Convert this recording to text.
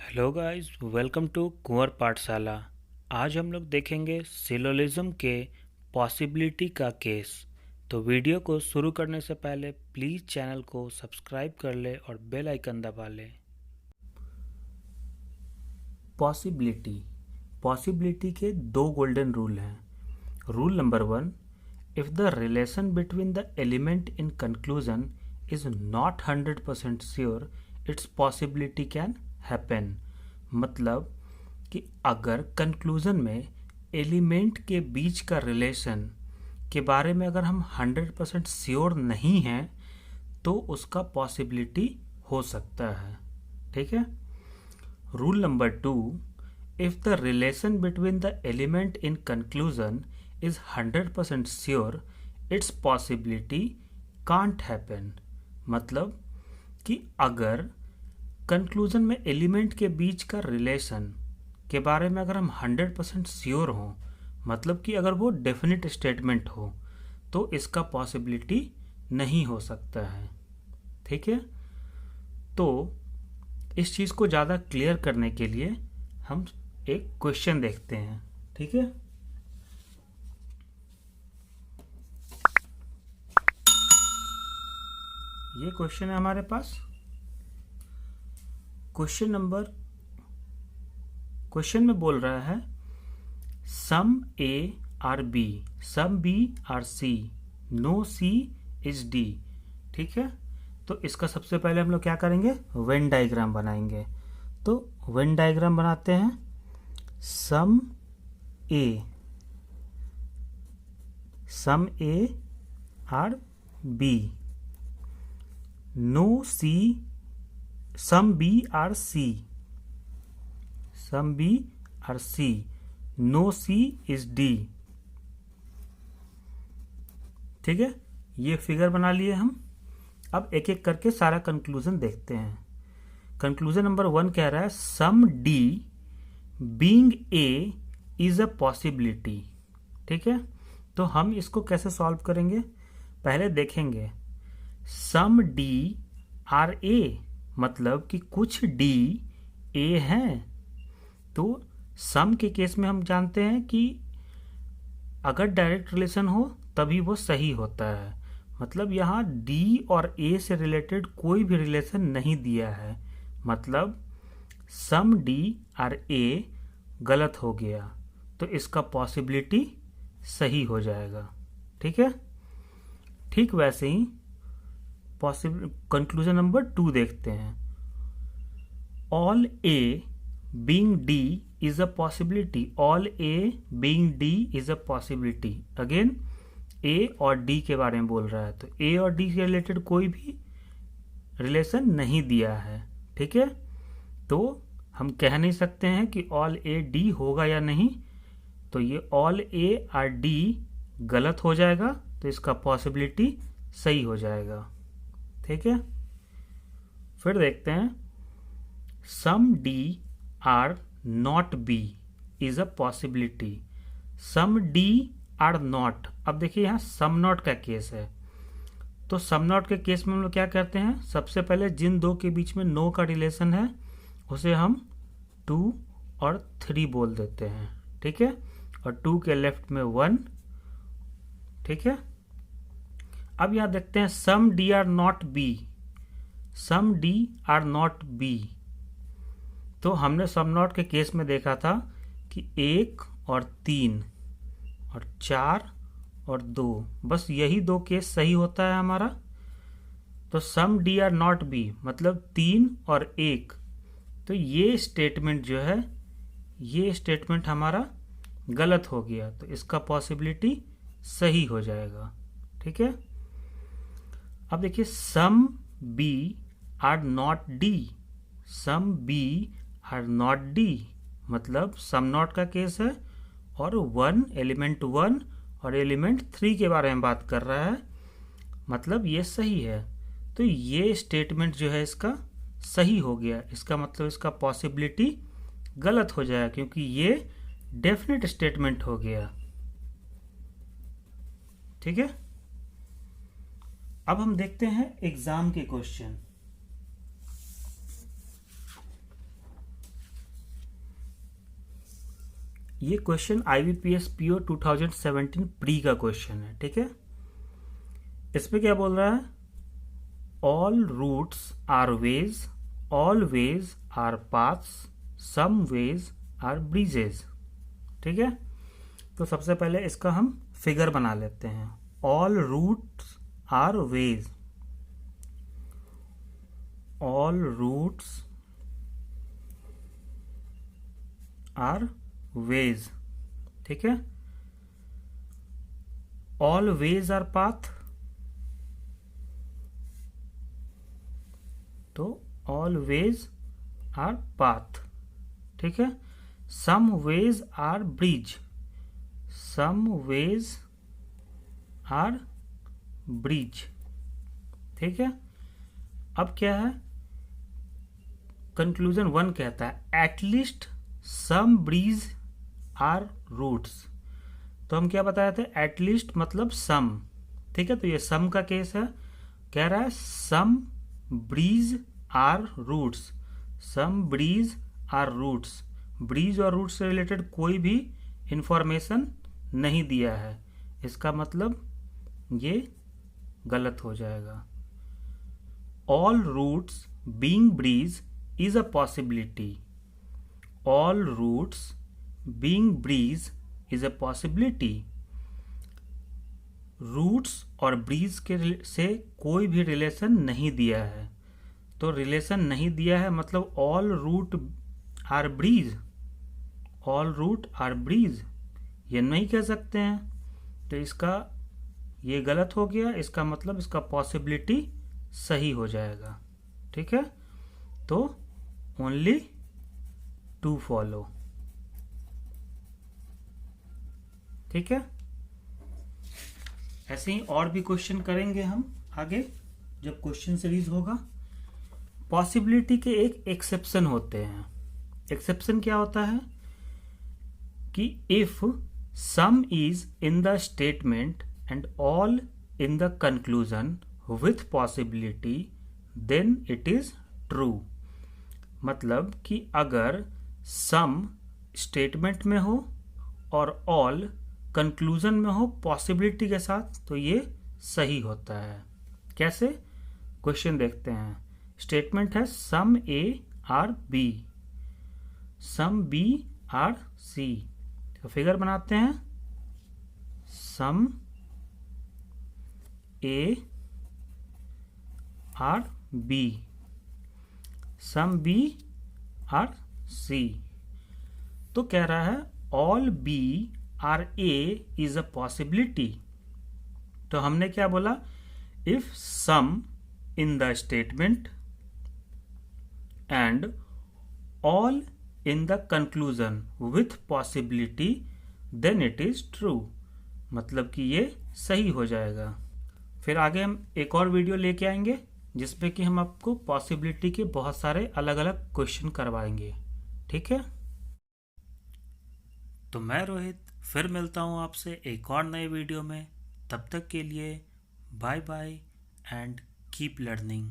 Hello guys, welcome to कुंवर पाठशाला। आज हम लोग देखेंगे सिलोजिज्म के पॉसिबिलिटी का केस। तो वीडियो को शुरू करने से पहले प्लीज़ चैनल को सब्सक्राइब कर ले और बेल आइकन दबा ले। पॉसिबिलिटी के दो गोल्डन रूल हैं। Rule number 1, if the relation between the element in conclusion is not 100% sure, it's possibility can happen. मतलब कि अगर कंक्लूजन में एलिमेंट के बीच का रिलेशन के बारे में अगर हम 100% श्योर नहीं हैं तो उसका पॉसिबिलिटी हो सकता है। ठीक है। Rule number 2, if the relation between the element in conclusion is 100% sure, it's possibility can't happen. मतलब कि अगर कंक्लूजन में एलिमेंट के बीच का रिलेशन के बारे में अगर हम 100% श्योर हों, मतलब कि अगर वो डेफिनेट स्टेटमेंट हो, तो इसका पॉसिबिलिटी नहीं हो सकता है। ठीक है। तो इस चीज़ को ज़्यादा क्लियर करने के लिए हम एक क्वेश्चन देखते हैं। ठीक है। ये क्वेश्चन है हमारे पास। क्वेश्चन में बोल रहा है some A are B, some B are C, no C is D. ठीक है। तो इसका सबसे पहले हम लोग क्या करेंगे, वेन डायग्राम बनाएंगे। तो वेन डायग्राम बनाते हैं। Some A are B, no C, some B are C, some B are C, no C is D. ठीक है। ये फिगर बना लिए हम। अब एक एक करके सारा कंक्लूजन देखते हैं। कंक्लूजन नंबर 1 कह रहा है some D being A is a possibility. ठीक है। तो हम इसको कैसे सॉल्व करेंगे, पहले देखेंगे सम डी आर ए, मतलब कि कुछ डी ए हैं। तो सम के केस में हम जानते हैं कि अगर डायरेक्ट रिलेशन हो तभी वो सही होता है। मतलब यहाँ डी और ए से रिलेटेड कोई भी रिलेशन नहीं दिया है, मतलब सम डी और ए गलत हो गया, तो इसका पॉसिबिलिटी सही हो जाएगा। ठीक है। ठीक वैसे ही कंक्लूजन नंबर 2 देखते हैं। All A being D is a possibility, all A being D is a possibility. Again A और डी के बारे में बोल रहा है, तो ए और डी से रिलेटेड कोई भी रिलेशन नहीं दिया है। ठीक है। तो हम कह नहीं सकते हैं कि ऑल ए डी होगा या नहीं, तो ये ऑल ए और डी गलत हो जाएगा, तो इसका पॉसिबिलिटी सही हो जाएगा। ठीक है। फिर देखते हैं some D are not B is a possibility, some D are not. अब देखिए यहाँ सम नॉट का केस है, तो सम नॉट के केस में हम लोग क्या करते हैं, सबसे पहले जिन दो के बीच में नो का रिलेशन है उसे हम 2 और 3 बोल देते हैं। ठीक है। और 2 के लेफ्ट में 1। ठीक है। अब यहाँ देखते हैं some D are not B, some D are not B. तो हमने सम नॉट के केस में देखा था कि 1 और 3 और 4 और 2, बस यही दो केस सही होता है हमारा। तो सम डी आर नॉट बी मतलब 3 और 1, तो ये स्टेटमेंट जो है, ये स्टेटमेंट हमारा गलत हो गया, तो इसका पॉसिबिलिटी सही हो जाएगा। ठीक है। अब देखिए some B are not D, some B are not D, मतलब सम नॉट का केस है और एलिमेंट 1 और एलिमेंट 3 के बारे में बात कर रहा है, मतलब ये सही है। तो ये स्टेटमेंट जो है इसका सही हो गया, इसका मतलब इसका पॉसिबिलिटी गलत हो जाएगा क्योंकि ये डेफिनेट स्टेटमेंट हो गया। ठीक है। अब हम देखते हैं एग्जाम के क्वेश्चन। ये क्वेश्चन IBPS PO 2017 प्री का क्वेश्चन है, ठीक है। इसमें क्या बोल रहा है, all routes are ways, all ways are paths, some ways are bridges, ठीक है। तो सबसे पहले इसका हम फिगर बना लेते हैं। All routes are ways, all routes are ways, ठीक है। ऑल वेज आर पाथ, तो ऑल वेज आर पाथ, ठीक है। Some ways are bridge, some ways are bridge, ठीक है। अब क्या है, कंक्लूजन 1 कहता है at least some bridge are routes. तो हम क्या बताए थे, एटलीस्ट मतलब सम, ठीक है। तो ये सम का केस है, कह रहा है some breeze are roots, some breeze are roots. Breeze और रूट्स से रिलेटेड कोई भी इंफॉर्मेशन नहीं दिया है, इसका मतलब ये गलत हो जाएगा। All routes being bridge is a possibility, all routes being bridge is a possibility. Routes और ब्रीज के से कोई भी रिलेशन नहीं दिया है, तो रिलेशन नहीं दिया है मतलब all route are bridge, all route are bridge ये नहीं कह सकते हैं, तो इसका ये गलत हो गया। इसका मतलब इसका पॉसिबिलिटी सही हो जाएगा, ठीक है। तो ओनली टू फॉलो, ठीक है। ऐसे ही और भी क्वेश्चन करेंगे हम आगे जब क्वेश्चन सीरीज होगा। पॉसिबिलिटी के एक एक्सेप्शन होते हैं। एक्सेप्शन क्या होता है कि if some is in the statement and all in the conclusion with possibility then it is true. मतलब कि अगर सम स्टेटमेंट में हो और ऑल कंक्लूजन में हो पॉसिबिलिटी के साथ, तो ये सही होता है। कैसे, क्वेश्चन देखते हैं। स्टेटमेंट है some A are B, some B are C. तो फिगर बनाते हैं, some A are B, some B are C. तो कह रहा है all B are A is a possibility. तो हमने क्या बोला, if some in the statement and all in the conclusion with possibility then it is true, मतलब कि ये सही हो जाएगा। फिर आगे हम एक और वीडियो लेके आएंगे जिसमें कि हम आपको पॉसिबिलिटी के बहुत सारे अलग अलग क्वेश्चन करवाएंगे, ठीक है। तो मैं रोहित फिर मिलता हूँ आपसे एक और नए वीडियो में। तब तक के लिए bye bye and keep learning.